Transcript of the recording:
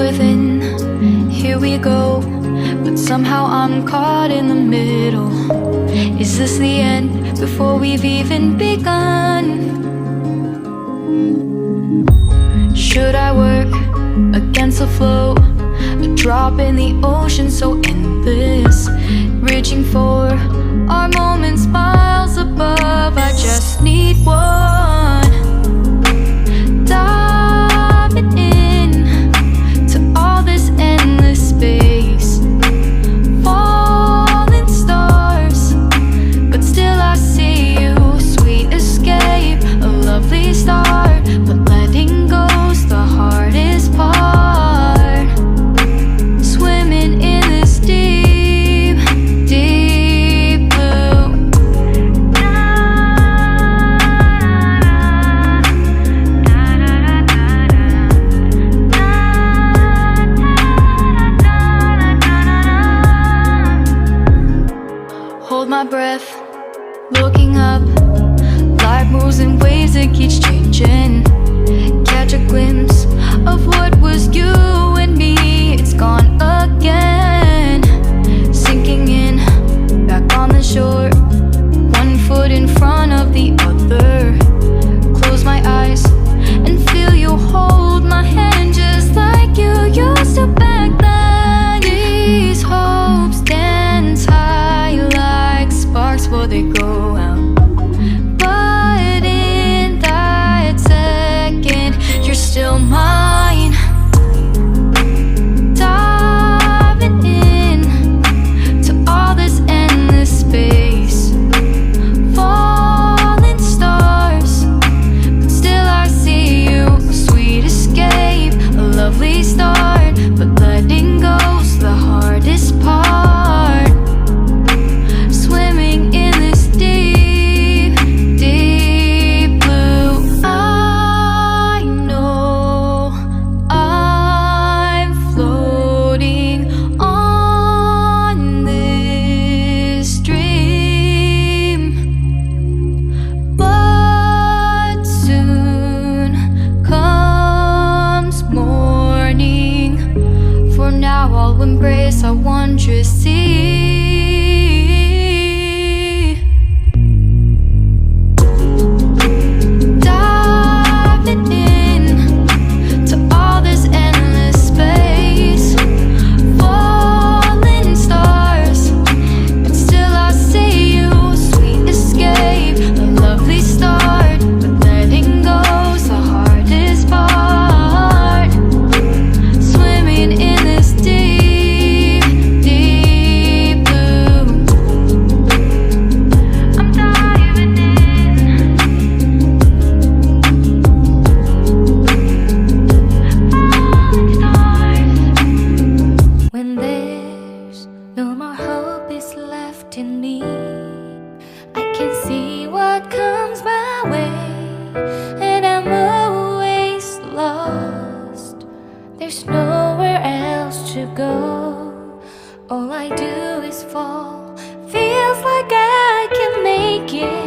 within, here we go. But somehow I'm caught in the middle. Is this the end before we've even begun? Should I work against the flow? A drop in the ocean so endless, reaching for our moments miles above. I just need one. Diving in to all this endless space, falling stars, but still I see you. Sweet escape, a lovely start, but letting go's the hardest part. Swimming in this deep, deep blue. Hold my breath, looking up. Life moves in waves that keeps changing. Catch a glimpse of what was you and me. It's gone again. Sinking in, back on the shore. One foot in front of the other. Close my eyes and feel you hold my hand just like you used to back then. These hopes dance high like sparks before they go out. But in that second, you're still mine. Diving in to all this endless space, falling stars, but still I see you. A sweet escape, a lovely start, but letting go's the hardest part. Swimming in this deep, deep blue. I know I'm floating on this dream, but soon comes morning. For now I'll embrace our wondrous sea. Diving in to all this endless space, falling stars, but still I see you. Sweet escape, a lovely start, but letting go's the hardest part. Swimming in this deep, deep blue. I'm diving in. Falling stars. When there's no more hope is left in me, I can see what comes my way, and I'm always lost. There's nowhere else to go. All I do is fall. Feels like I can make it.